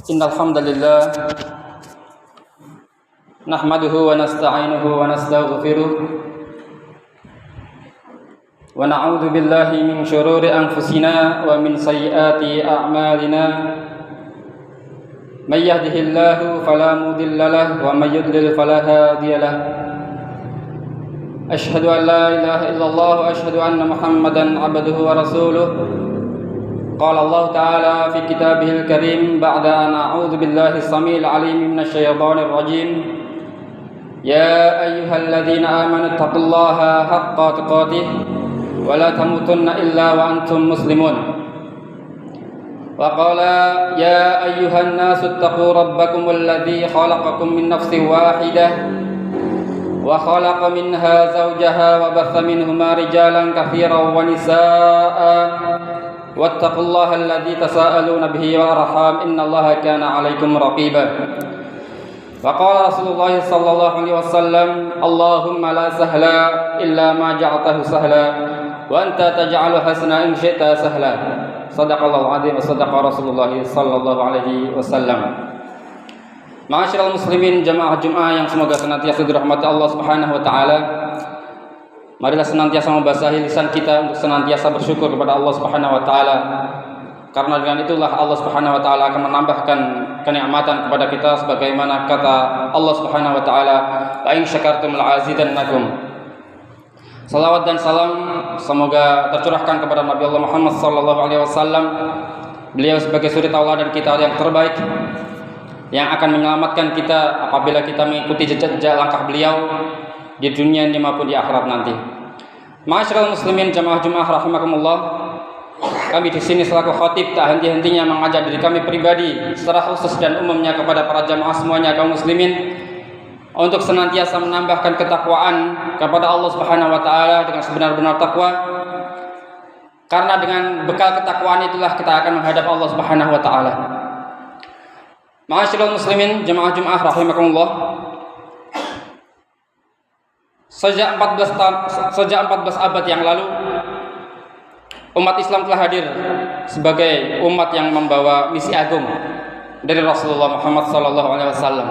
Innal hamdalillah nahmaduhu wa nasta'inuhu wa nastaghfiruh wa na'udzu billahi min shururi anfusina wa min sayyiati a'malina may yahdihillahu fala mudilla lahu wa may yudlil fala hadiya lahu asyhadu an la ilaha illallah wa asyhadu anna muhammadan 'abduhu wa rasuluh. Qala Allah Ta'ala fi kitabihil karim ba'da an a'udzu billahi as-sami'il 'alim minasy syaithanir rajim. Ya ayyuhalladzina amanu taqullaha haqqa tuqatih wa la tamutunna illa wa antum muslimun. Wa qala ya ayyuhan nasu taqu rabbakumul ladzi khalaqakum min nafsin wahidah wa khalaqa minha zawjaha wa batha minhuma rijalan katsiran wa nisaa'a wattaqullaha alladzi tasaaluna bihi wal arham innallaha kana 'alaikum raqiba. Wa qala Rasulullah sallallahu alaihi wasallam Allahumma la sahla illa ma ja'altahu sahla wa anta taj'alu hasana in syi'ta sahla. Shadaqallahu 'azim wa shadaqa Rasulullah sallallahu alaihi wasallam. Ma'asyiral muslimin jamaah Jumat yang semoga senantiasa dirahmati Allah Subhanahu wa taala. Marilah senantiasa membasahi lisan kita untuk senantiasa bersyukur kepada Allah Subhanahu wa taala. Karena dengan itulah Allah Subhanahu wa taala akan menambahkan kenikmatan kepada kita sebagaimana kata Allah Subhanahu wa taala, "La in syakartum la'azidannakum." Salawat dan salam semoga tercurahkan kepada Nabi Allah Muhammad sallallahu alaihi wasallam. Beliau sebagai suri tauladan kita yang terbaik yang akan menyelamatkan kita apabila kita mengikuti jejak langkah beliau di dunia ini maupun di akhirat nanti. Ma'asyiral muslimin jamaah Jumat rahimakumullah. Kami di sini selaku khatib tak henti-hentinya mengajak diri kami pribadi secara khusus dan umumnya kepada para jamaah semuanya kaum muslimin untuk senantiasa menambahkan ketakwaan kepada Allah Subhanahu wa taala dengan sebenar-benar takwa. Karena dengan bekal ketakwaan itulah kita akan menghadap Allah Subhanahu wa taala. Ma'asyiral muslimin jamaah Jumat rahimakumullah. Sejak 14 abad yang lalu umat Islam telah hadir sebagai umat yang membawa misi agung dari Rasulullah Muhammad sallallahu alaihi wasallam.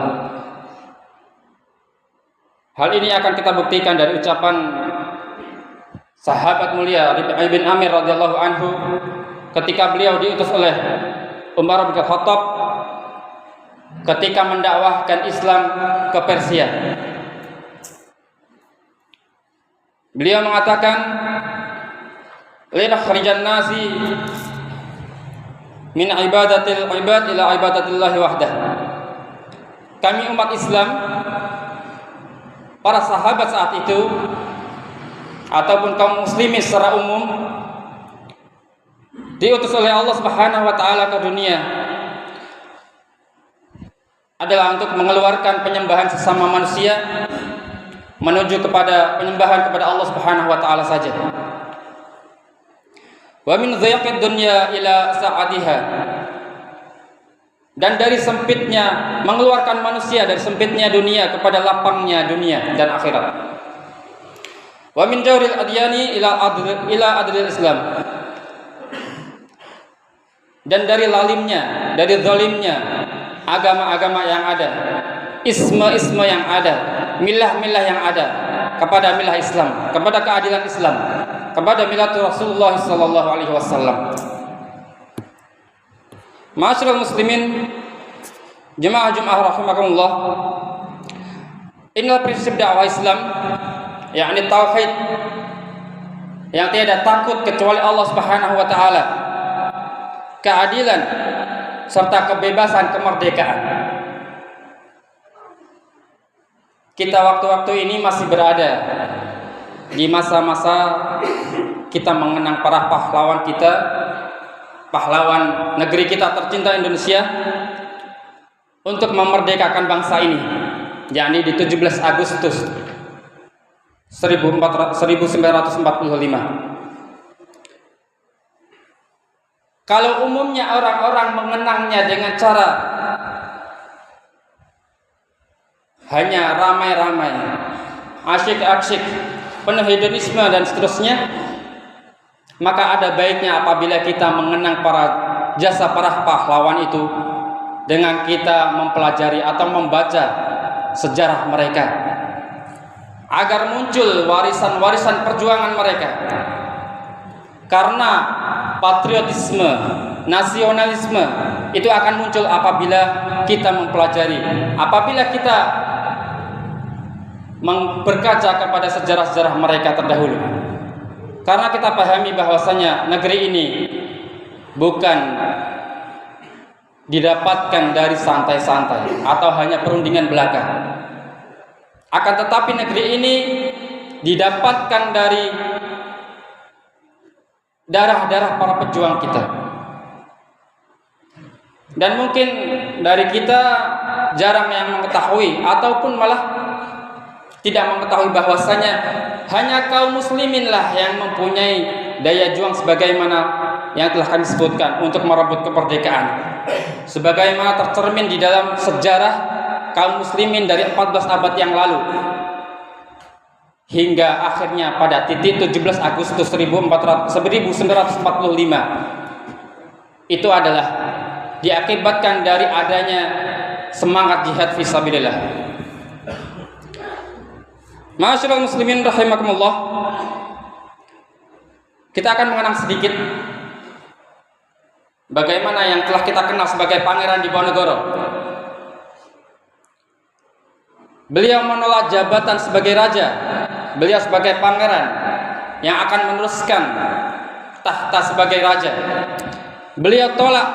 Hal ini akan kita buktikan dari ucapan sahabat mulia Rabi' bin Amir radhiyallahu anhu ketika beliau diutus oleh Umar bin Khattab ketika mendakwahkan Islam ke Persia. Beliau mengatakan, "Linakhrijan nasi min ibadatil ibad ila ibadatillahi wahdah." Kami umat Islam, para sahabat saat itu ataupun kaum muslimin secara umum diutus oleh Allah Subhanahu wa taala ke dunia adalah untuk mengeluarkan penyembahan sesama manusia menuju kepada penyembahan kepada Allah Subhanahu wa taala saja. Wa min dhayqid dunya ila sa'atiha. Dan dari sempitnya mengeluarkan manusia dari sempitnya dunia kepada lapangnya dunia dan akhirat. Wa min jawril adyani ila adlil Islam. Dan dari lalimnya, dari zalimnya agama-agama yang ada, isma-isma yang ada, milah-milah yang ada kepada milah Islam, kepada keadilan Islam, kepada milah Rasulullah sallallahu alaihi wasallam. Ma'asyiral muslimin jemaah Jumat rahimakumullah. Inilah prinsip dakwah Islam, yakni tauhid yang tiada takut kecuali Allah Subhanahu wa taala, keadilan serta kebebasan kemerdekaan. Kita waktu-waktu ini masih berada di masa-masa kita mengenang para pahlawan kita, pahlawan negeri kita tercinta Indonesia untuk memerdekakan bangsa ini, yakni di 17 Agustus 1945. Kalau umumnya orang-orang mengenangnya dengan cara hanya ramai-ramai, asyik-asyik, penuh hedonisme dan seterusnya, maka ada baiknya apabila kita mengenang jasa para pahlawan itu dengan kita mempelajari atau membaca sejarah mereka, agar muncul warisan-warisan perjuangan mereka. Karena patriotisme, nasionalisme itu akan muncul apabila kita mempelajari, apabila kita berkaca kepada sejarah-sejarah mereka terdahulu. Karena kita pahami bahwasanya negeri ini bukan didapatkan dari santai-santai atau hanya perundingan belaka. Akan tetapi negeri ini didapatkan dari darah-darah para pejuang kita. Dan mungkin dari kita jarang yang mengetahui ataupun malah tidak mengetahui bahwasanya hanya kaum musliminlah yang mempunyai daya juang sebagaimana yang telah kami sebutkan untuk merebut kemerdekaan, sebagaimana tercermin di dalam sejarah kaum muslimin dari 14 abad yang lalu hingga akhirnya pada titik 17 Agustus 1945 itu adalah diakibatkan dari adanya semangat jihad fisabilillah. Ma'asyiral muslimin rahimakumullah, kita akan mengenang sedikit bagaimana yang telah kita kenal sebagai Pangeran Diponegoro. Beliau menolak jabatan sebagai raja, beliau sebagai pangeran yang akan meneruskan tahta sebagai raja. Beliau tolak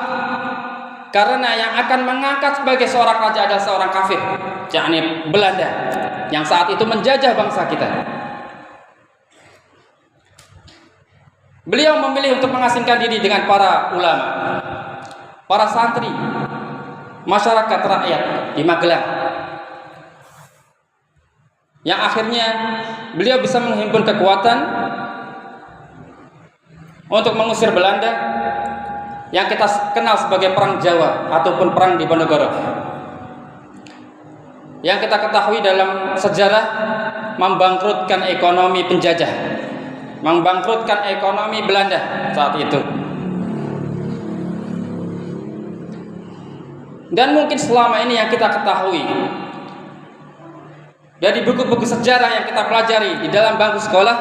karena yang akan mengangkat sebagai seorang raja adalah seorang kafir, yakni Belanda yang saat itu menjajah bangsa kita. Beliau memilih untuk mengasingkan diri dengan para ulama, para santri, masyarakat rakyat di Magelang, yang akhirnya beliau bisa menghimpun kekuatan untuk mengusir Belanda yang kita kenal sebagai Perang Jawa ataupun Perang Diponegoro, yang kita ketahui dalam sejarah membangkrutkan ekonomi penjajah, membangkrutkan ekonomi Belanda saat itu. Dan mungkin selama ini yang kita ketahui dari buku-buku sejarah yang kita pelajari di dalam bangku sekolah,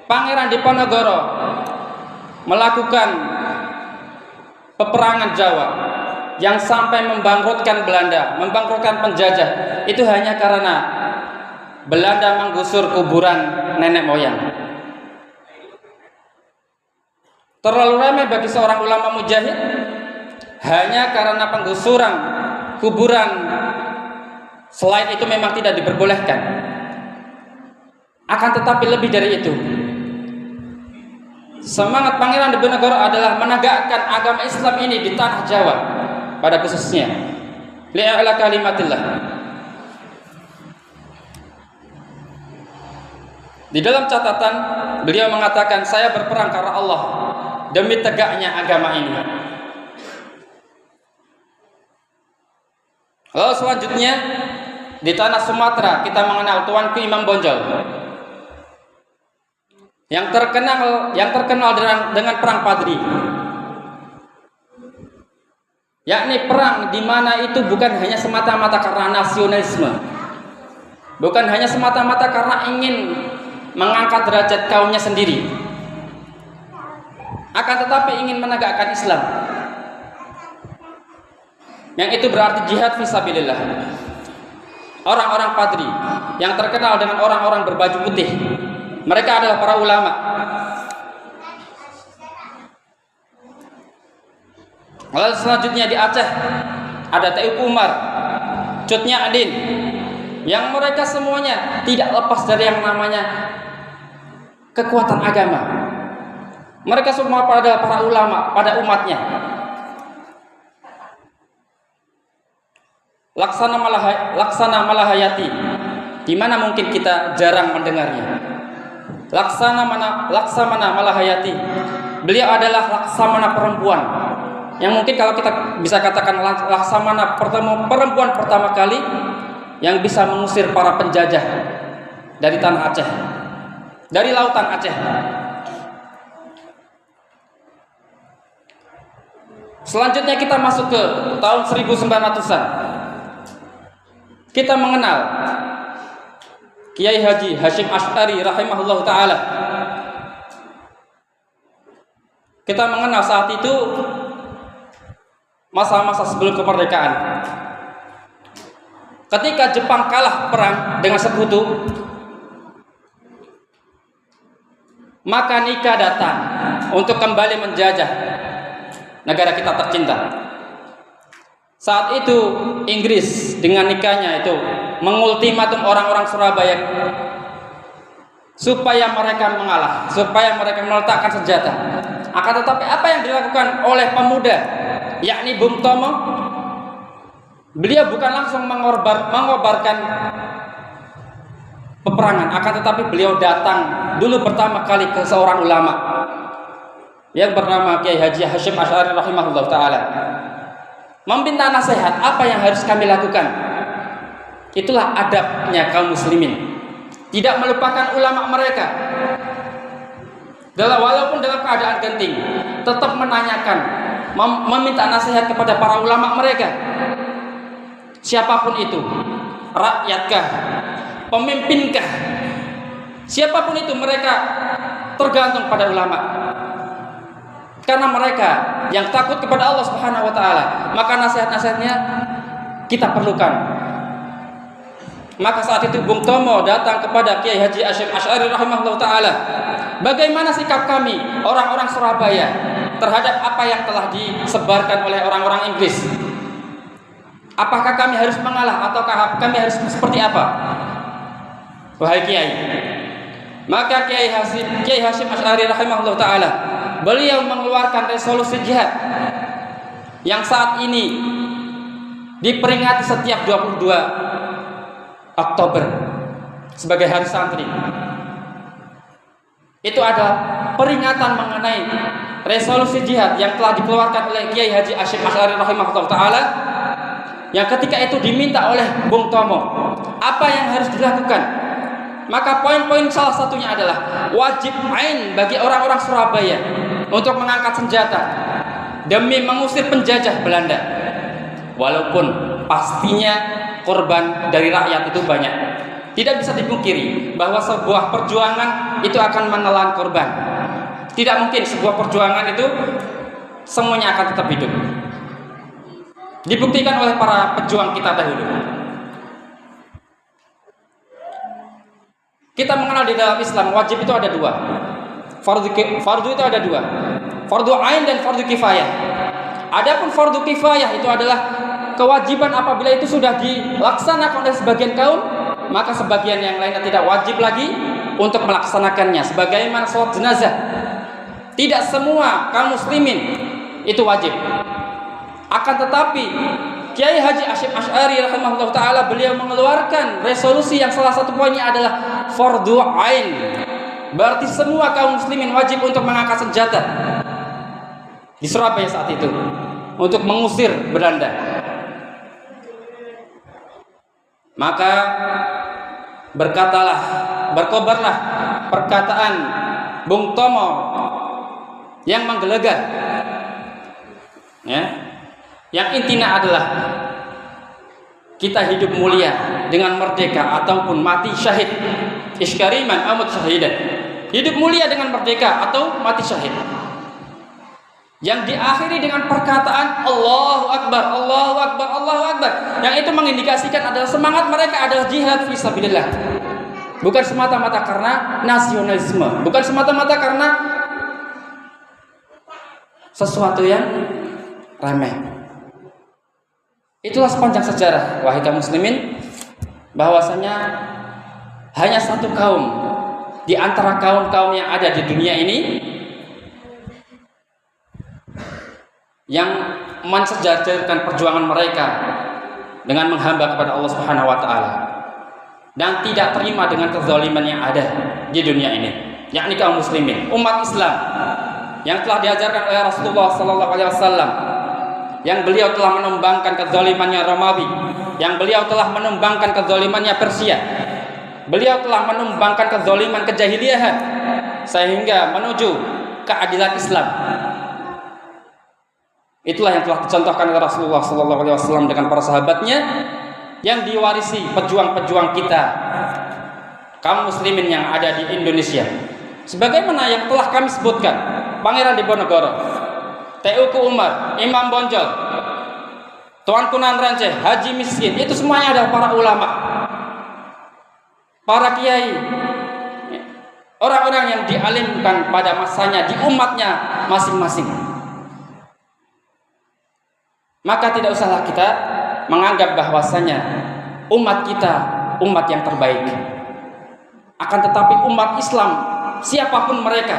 Pangeran Diponegoro melakukan peperangan Jawa yang sampai membangkrutkan Belanda, membangkrutkan penjajah, itu hanya karena Belanda menggusur kuburan nenek moyang. Terlalu remeh bagi seorang ulama mujahid hanya karena penggusuran kuburan. Selain itu memang tidak diperbolehkan. Akan tetapi lebih dari itu, semangat Pangeran Diponegoro adalah menegakkan agama Islam ini di tanah Jawa pada khususnya. Li'a'la kalimatillah. Di dalam catatan beliau mengatakan, saya berperang karena Allah demi tegaknya agama ini. Lalu selanjutnya di tanah Sumatera kita mengenal Tuanku Imam Bonjol yang terkenal dengan perang Padri, yakni perang di mana itu bukan hanya semata-mata karena nasionalisme, bukan hanya semata-mata karena ingin mengangkat derajat kaumnya sendiri, akan tetapi ingin menegakkan Islam, yang itu berarti jihad fisabilillah. Orang-orang Padri yang terkenal dengan orang-orang berbaju putih, mereka adalah para ulama. Lalu selanjutnya di Aceh ada Teuku Umar, Cutnya Adin, yang mereka semuanya tidak lepas dari yang namanya kekuatan agama. Mereka semua adalah para ulama pada umatnya. Laksana Malahayati, di mana mungkin kita jarang mendengarnya. Laksamana Malahayati, beliau adalah laksamana perempuan, yang mungkin kalau kita bisa katakan laksamana perempuan pertama kali yang bisa mengusir para penjajah dari tanah Aceh, dari lautan Aceh. Selanjutnya kita masuk ke tahun 1900-an. Kita mengenal Kiai Haji Hasyim Asy'ari rahimahullah ta'ala. Kita mengenal saat itu masa-masa sebelum kemerdekaan. Ketika Jepang kalah perang dengan sekutu, maka Nika datang untuk kembali menjajah negara kita tercinta. Saat itu Inggris dengan Nikanya itu mengultimatum orang-orang Surabaya supaya mereka mengalah, supaya mereka meletakkan senjata. Akan tetapi apa yang dilakukan oleh pemuda, yakni Bung Tomo, beliau bukan langsung mengobarkan peperangan, akan tetapi beliau datang dulu pertama kali ke seorang ulama yang bernama Kiai Haji Hasyim Asy'ari rahimahullah ta'ala, meminta nasihat apa yang harus kami lakukan. Itulah adabnya kaum muslimin, tidak melupakan ulama mereka. Walaupun dalam keadaan genting, tetap menanyakan, meminta nasihat kepada para ulama mereka. Siapapun itu, rakyatkah, pemimpinkah, siapapun itu, mereka tergantung pada ulama. Karena mereka yang takut kepada Allah Subhanahu wa ta'ala, maka nasihat-nasihatnya kita perlukan. Maka saat itu Bung Tomo datang kepada Kiai Haji Hasyim Asy'ari rahimahullah ta'ala. Bagaimana sikap kami orang-orang Surabaya terhadap apa yang telah disebarkan oleh orang-orang Inggris? Apakah kami harus mengalah ataukah kami harus seperti apa? Wahai Kiai. Maka Kiai Hasyim Asy'ari rahimahullah ta'ala, beliau mengeluarkan resolusi jihad yang saat ini diperingati setiap 22 Oktober sebagai Hari Santri. Itu adalah peringatan mengenai resolusi jihad yang telah dikeluarkan oleh Kiai Haji Hasyim Asy'ari rahimahullah ta'ala, yang ketika itu diminta oleh Bung Tomo apa yang harus dilakukan. Maka poin-poin salah satunya adalah wajib ain bagi orang-orang Surabaya untuk mengangkat senjata demi mengusir penjajah Belanda. Walaupun pastinya korban dari rakyat itu banyak, tidak bisa dipungkiri bahwa sebuah perjuangan itu akan menelan korban. Tidak mungkin sebuah perjuangan itu semuanya akan tetap hidup. Dibuktikan oleh para pejuang kita dahulu. Kita mengenal di dalam Islam wajib itu ada dua. Fardu itu ada dua, fardu ain dan fardu kifayah. Adapun fardu kifayah itu adalah kewajiban apabila itu sudah dilaksanakan oleh sebagian kaum, maka sebagian yang lainnya tidak wajib lagi untuk melaksanakannya. Sebagaimana sholat jenazah, tidak semua kaum muslimin itu wajib. Akan tetapi Kiai Haji Hasyim Asy'ari rahimahullah ta'ala, beliau mengeluarkan resolusi yang salah satu poinnya adalah fardu ain. Berarti semua kaum muslimin wajib untuk mengangkat senjata di Surabaya saat itu untuk mengusir Belanda. Maka berkobarlah perkataan Bung Tomo yang menggelegar, ya, yang intinya adalah kita hidup mulia dengan merdeka ataupun mati syahid. Iskariman amut syahidan, hidup mulia dengan merdeka atau mati syahid. Yang diakhiri dengan perkataan Allahu Akbar, Allahu Akbar, Allahu Akbar. Yang itu mengindikasikan adalah semangat mereka adalah jihad fisabilillah. Bukan semata-mata karena nasionalisme, bukan semata-mata karena sesuatu yang remeh. Itulah sepanjang sejarah, wahai kaum muslimin, bahwasanya hanya satu kaum di antara kaum-kaum yang ada di dunia ini yang mensejajarkan perjuangan mereka dengan menghamba kepada Allah Subhanahu wa ta'ala dan tidak terima dengan kezaliman yang ada di dunia ini, yakni kaum muslimin, umat Islam yang telah diajarkan oleh Rasulullah sallallahu alaihi wasallam, yang beliau telah menumbangkan kezalimannya Romawi, yang beliau telah menumbangkan kezalimannya Persia, beliau telah menumbangkan kezaliman kejahiliahan sehingga menuju keadilan Islam. Itulah yang telah dicontohkan oleh Rasulullah SAW dengan para sahabatnya, yang diwarisi pejuang-pejuang kita, kaum muslimin yang ada di Indonesia. Sebagaimana yang telah kami sebutkan, Pangeran Diponegoro, TUku Umar, Imam Bonjol, Tuan Kunan Ranceh, Haji Miskin, itu semuanya adalah para ulama, para kiai, orang-orang yang dialimkan pada masanya di umatnya masing-masing. Maka tidak usahlah kita menganggap bahwasanya umat kita umat yang terbaik. Akan tetapi umat Islam, siapapun mereka,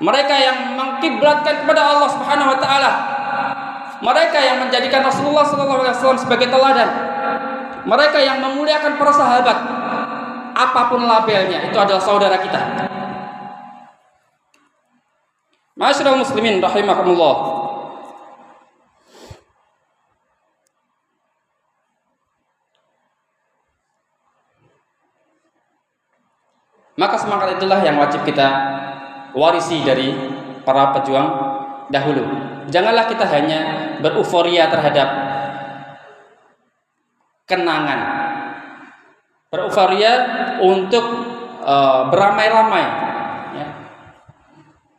mereka yang mengkiblatkan kepada Allah Subhanahu wa taala, mereka yang menjadikan Rasulullah SAW sebagai teladan, mereka yang memuliakan para sahabat, apapun labelnya, itu adalah saudara kita. Ma'asyiral muslimin rahimakumullah. Maka semangat itulah yang wajib kita warisi dari para pejuang dahulu. Janganlah kita hanya beruforia terhadap kenangan, beruforia untuk beramai-ramai ya,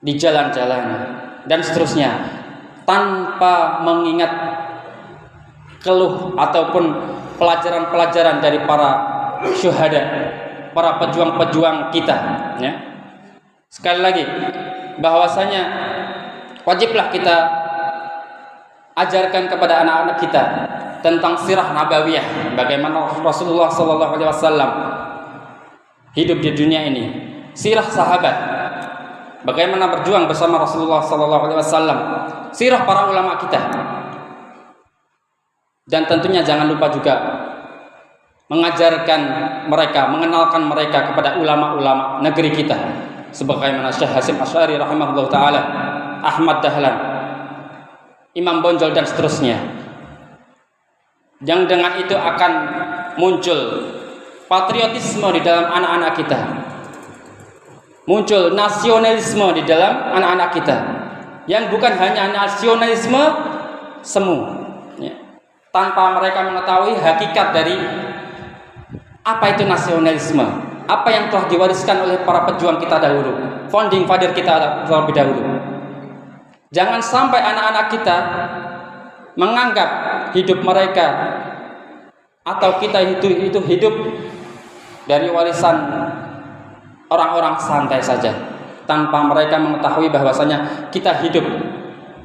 di jalan-jalan dan seterusnya, tanpa mengingat keluh ataupun pelajaran-pelajaran dari para syuhada, para pejuang-pejuang kita ya. Sekali lagi, bahwasanya wajiblah kita ajarkan kepada anak-anak kita tentang sirah nabawiyah, bagaimana Rasulullah SAW hidup di dunia ini, sirah sahabat, bagaimana berjuang bersama Rasulullah SAW, sirah para ulama kita, dan tentunya jangan lupa juga mengajarkan mereka, mengenalkan mereka kepada ulama-ulama negeri kita, sebagaimana Syekh Hasyim Asy'ari rahimahullah taala, Ahmad Dahlan, Imam Bonjol dan seterusnya. Yang dengan itu akan muncul patriotisme di dalam anak-anak kita, muncul nasionalisme di dalam anak-anak kita, yang bukan hanya nasionalisme semu ya, tanpa mereka mengetahui hakikat dari apa itu nasionalisme, apa yang telah diwariskan oleh para pejuang kita dahulu, founding father kita terlebih dahulu. Jangan sampai anak-anak kita menganggap hidup mereka atau kita itu hidup dari warisan orang-orang santai saja, tanpa mereka mengetahui bahwasanya kita hidup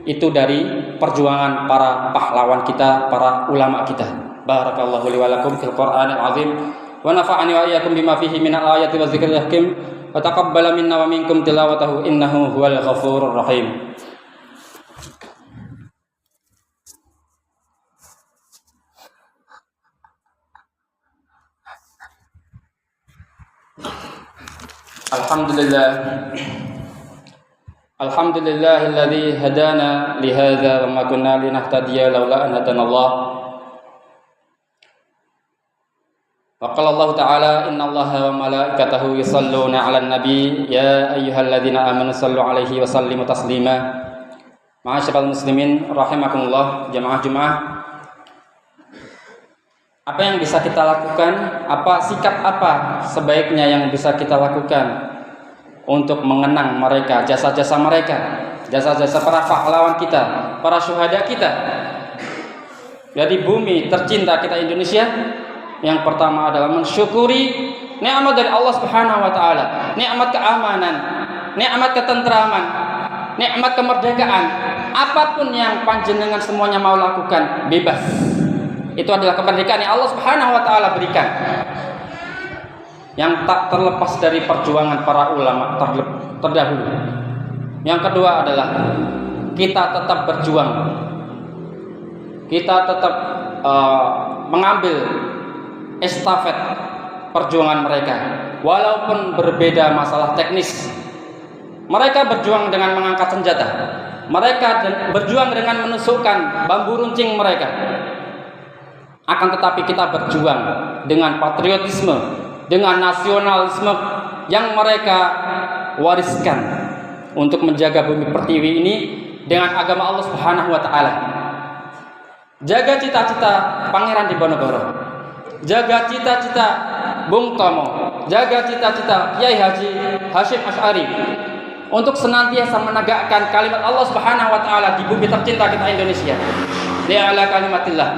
itu dari perjuangan para pahlawan kita, para ulama kita. Barakallahu li wa lakum fil Qur'anil azim. Wa nafa'ani wa iyyakum bima fihi minal ayati wa dzikril hakim wa taqabbala minna wa minkum tilawatahu innahu huwal ghafurur rahim. Alhamdulillahilladzi hadana li hadza wa ma kunna linahtadiya laula an hadanallah. Wa qala Allah ta'ala innallaha wa malaikatahu yusholluna 'alan nabi ya ayyuhalladzina amanu shallu 'alaihi wa sallimu taslima. Ma'asyiral muslimin rahimakumullah, jamaah Jumat. Apa yang bisa kita lakukan? Apa sikap apa sebaiknya yang bisa kita lakukan untuk mengenang mereka, jasa-jasa mereka, jasa-jasa para pahlawan kita, para syuhada kita dari bumi tercinta kita Indonesia? Yang pertama adalah mensyukuri nikmat dari Allah Subhanahu wa taala, nikmat keamanan, nikmat ketentraman, nikmat kemerdekaan. Apapun yang panjenengan semuanya mau lakukan, bebas. Itu adalah kemerdekaan yang Allah Subhanahu wa taala berikan, yang tak terlepas dari perjuangan para ulama terdahulu. Yang kedua adalah kita tetap berjuang, kita tetap mengambil estafet perjuangan mereka, walaupun berbeda masalah teknis. Mereka berjuang dengan mengangkat senjata, mereka berjuang dengan menusukkan bambu runcing mereka. Akan tetapi kita berjuang dengan patriotisme, dengan nasionalisme yang mereka wariskan untuk menjaga bumi pertiwi ini dengan agama Allah Subhanahu wa taala. Jaga cita-cita Pangeran Diponegoro. Jaga cita-cita Bung Tomo. Jaga cita-cita Kiai Haji Hasyim Asy'ari untuk senantiasa menegakkan kalimat Allah Subhanahu wa taala di bumi tercinta kita Indonesia. Li'ala kalimatillah.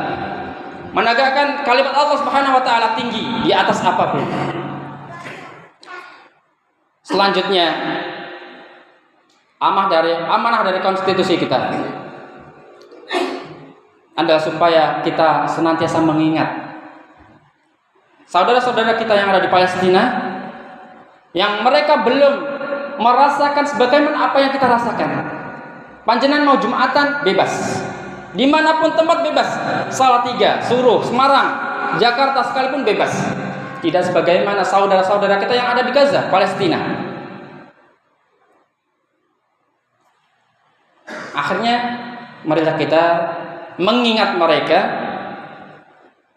Menegakkan kalimat Allah Subhanahu wa taala tinggi di atas apapun. Selanjutnya, amanah dari konstitusi kita adalah supaya kita senantiasa mengingat saudara-saudara kita yang ada di Palestina, yang mereka belum merasakan sebagaimana apa yang kita rasakan. Panjenengan mau Jumatan bebas, dimanapun tempat bebas, Salatiga, Suruh, Semarang, Jakarta sekalipun bebas. Tidak sebagaimana saudara-saudara kita yang ada di Gaza, Palestina. Akhirnya marilah kita mengingat mereka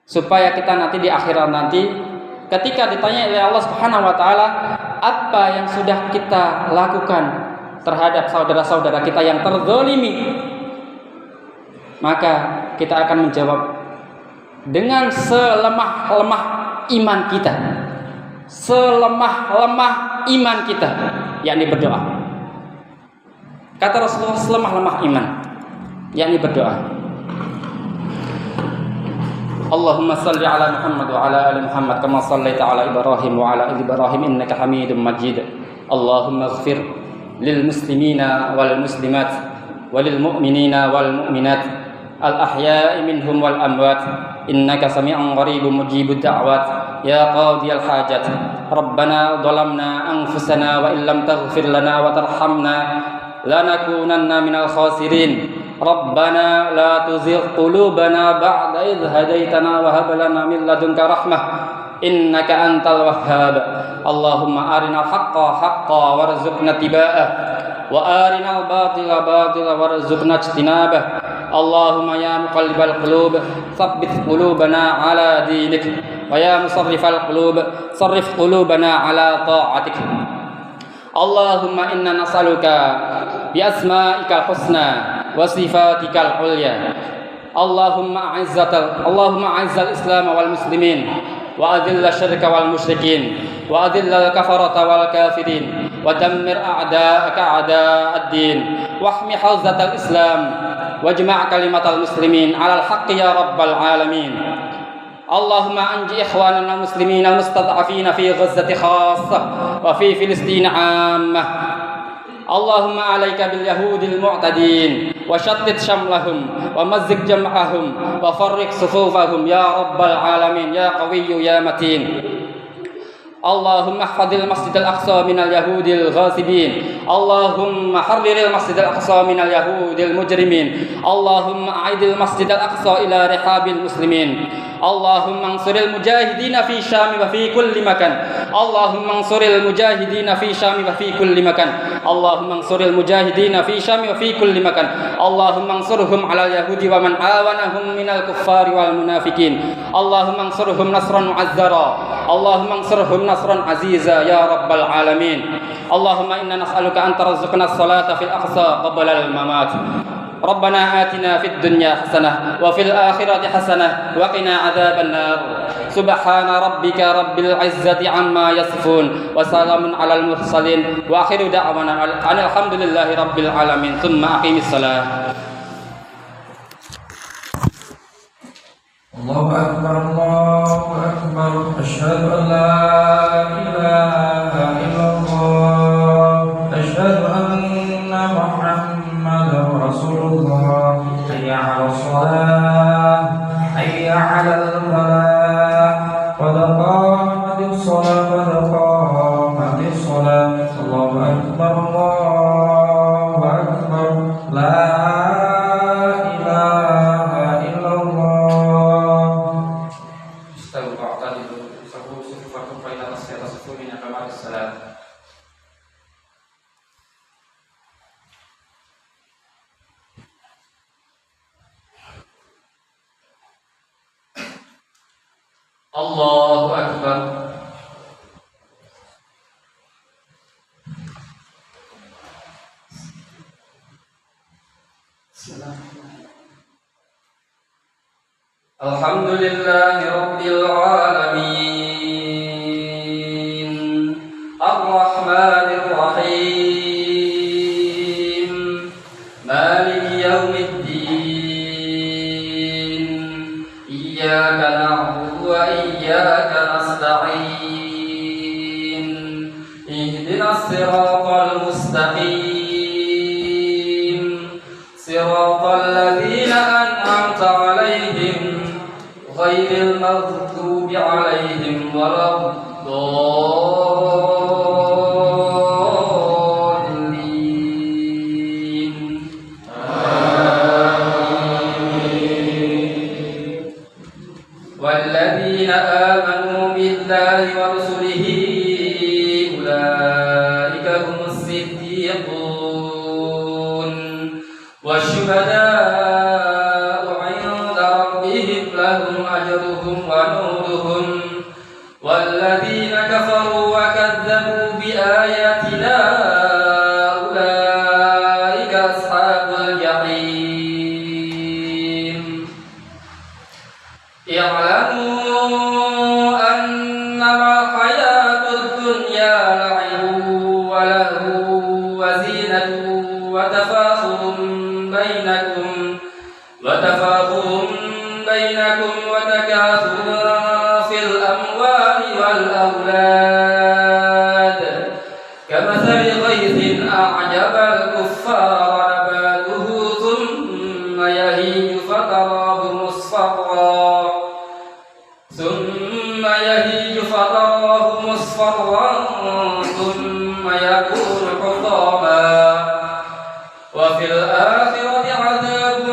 supaya kita nanti di akhirat nanti ketika ditanya oleh Allah Subhanahu wa taala apa yang sudah kita lakukan terhadap saudara-saudara kita yang terzalimi, maka kita akan menjawab dengan selemah-lemah iman kita. Selemah-lemah iman kita, yakni berdoa. Kata Rasulullah, selemah-lemah iman, yakni berdoa. Allahumma salli ala Muhammad wa ala ali Muhammad kama sallaita ala Ibrahim wa ala ali Ibrahim innaka Hamidum Majid. Allahumma ighfir lil muslimina wal muslimat walil mu'minina wal mu'minat al ahya'i minhum wal amwat innaka sami'un qaribun mujibud da'wat ya qadiyal hajat. Rabbana dhalamna anfusana wa illam taghfir lana wa tarhamna lanakunanna minal khasirin. Rabbana la tuzigh qulubana ba'da idh hadaitana wa hab lana min ladunka rahmah innaka antal wahhab. Allahumma arinal haqqa haqqan warzuqna ittiba'ah wa arinal batila batila warzuqna ijtinabah. Allahumma ya muqallibal qulub tsabbit qulubana ala dinik wa ya musarrifal qulub sarrif qulubana ala ta'atik. Allahumma inna nas'aluka bi asma'ikal husna wa sifatikal ulya. Allahumma a'izzal Islam wal muslimin wa adhilla syirka wal musyrikin wa adhilla kafarata wal kafirin wa dammir a'da'aka a'da'ad-din wa ahmi hawzatal Islam wajma' kalimatal muslimin 'alal haqqi ya rabbal alamin. Allahumma anji ikhwanana muslimin al-mustad'afina fi Ghazzati khassah wa fi Filistin 'ammah. Allahumma alaika bil yahudil mu'tadin wa shattit syamlahum wa mazzik jam'ahum wa farriq sufufahum ya rabbal alamin ya qawiyyu ya matin. Allahumma ihfadil masjidal aqsa minal yahudil ghasibin. Allahumma harriril masjidal aqsa minal yahudil mujrimin. Allahumma a'idil masjidal aqsa ila rihabil muslimin. Allahumma ansuril mujahidina fi Syam wa fi kulli makan. Allahumma ansuril mujahidina fi Syam wa fi kulli makan. Allahumma ansuril mujahidina fi Syam wa fi kulli makan. Allahumma ansurhum 'alal yahudi wa man awanahum minal kuffari wal munafikin. Allahumma ansurhum nasran mu'azzara. Allahumma ansurhum nasran aziza ya rabbal alamin. Allahumma inna nas'aluka an tarzuqna as-salata fil aqsa qabla al-mamat. Rabbana atina fid dunya hasanah wa fil akhirati hasanah wa qina adzaban nar. Subhana rabbika rabbil izzati amma yasifun wa salamun alal mursalin wa akhiru da'wana alhamdulillahi rabbil alamin. Tsumma aqimis salah. Allahu akbar Allahu akbar asyhadu an la ilaha illallah asyhadu anna Muhammadar Rasulullah. Hayya 'alas shalah hayya 'alal falah qad qamatis shalah qad qamatis shalah. Allahu akbar Allahu akbar la Allahu akbar. Alhamdulillahi Rabbil Alamin Ar-Rahmanir Rahim Maliki Yawmiddin Iyyaka na'budu wa iyyaka nasta'in Ihdinas siratal mustaqim Siratal ladzina an'amta 'alaihim غير المغضوب عليهم ولا الضالين والذين آمنوا بالله ورسله أولئك هم الصديقون والشهداء عند ربهم لهم أجرهم ونورهم والذين كفروا وكذبوا بآياتنا أولئك أصحاب الجحيم اعلموا أنما الحياة الدنيا لعب ولهو وزينة بينكم وتكاثر في الأموال والأولاد كمثل غيث أعجب الكفار نباته ثم يهيج فتراه مصفرا ثم يكون حطاما وفي الآخرة عذاب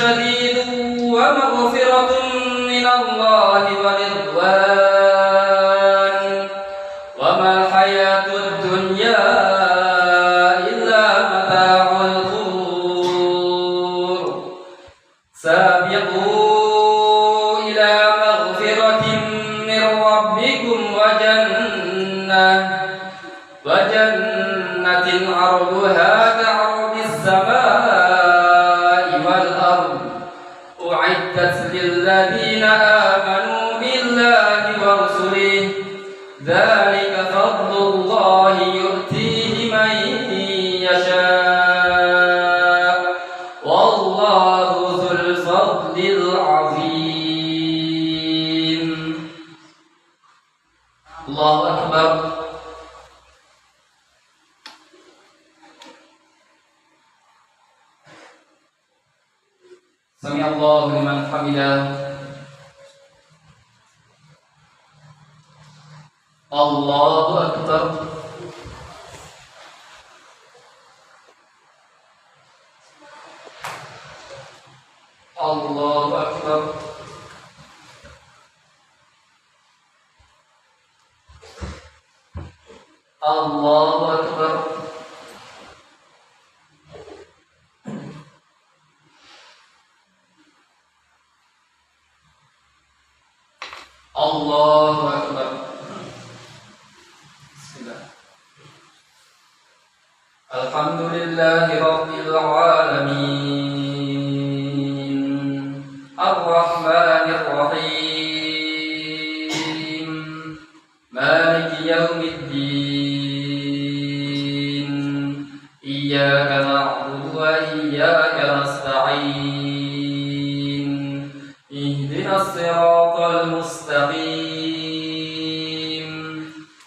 شديد ومغفرة من الله ورضوان وما الحياة الدنيا إلا متاع الغرور سابقوا إلى مغفرة من ربكم وجنة عرضها كعرض السماء والأرض أعدت للذين آمنوا بالله ورسله ذلك فضل الله يؤتيه من يشاء والله ذو الفضل العظيم الله أكبر سمع الله لمن حمده الله أكبر الله أكبر الله أكبر الله أكبر بسم الله الحمد لله رب العالمين الرحمن الرحيم مالك يوم الدين إياك نعبد وإياك نستعين اهدنا الصراط المستقيم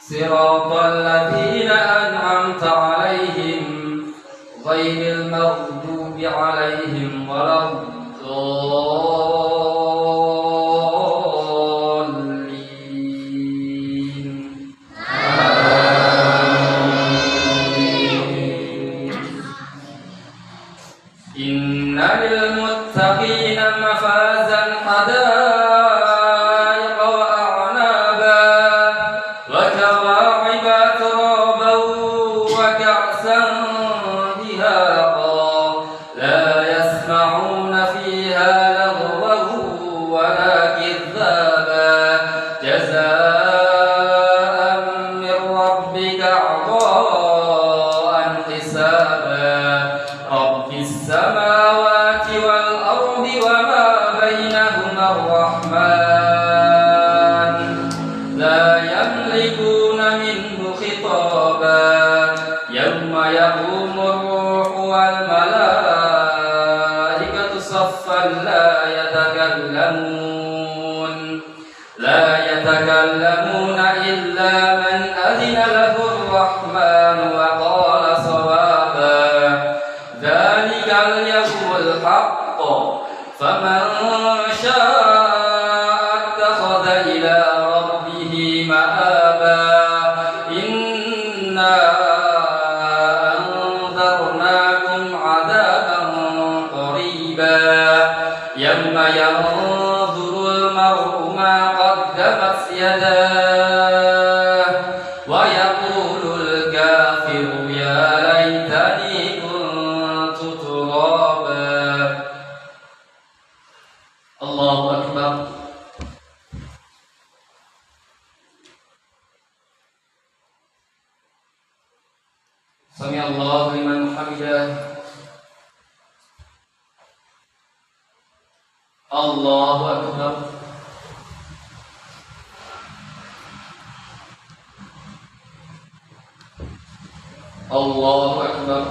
صراط الذين أنعمت عليهم غير المغضوب عليهم ولا الضالين إن للمتقين مفازا حدائق وأعنابا وكواعب أترابا وكأسا دهاقا لا يسمعون فيها لغوا ولا كذابا جزاء من ربك عطاء حسابا رب السماوات ذلك اليوم الحق فمن شاء اتخذ إلى ربه مآبا إنا أنذرناكم عذابا قريبا يوم ينظر المرء ما قدمت يداه ويقول الكافر يا ليتني كنت ترابا. الله أكبر. سمع الله لمن حمده. الله أكبر. الله أكبر.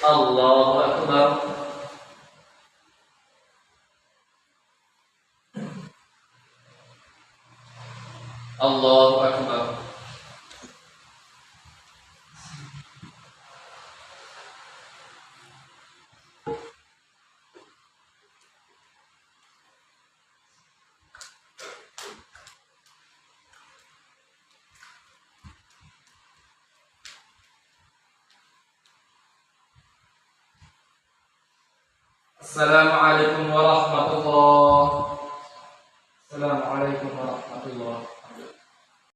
الله أكبر. الله أكبر. Assalamualaikum warahmatullahi wabarakatuh.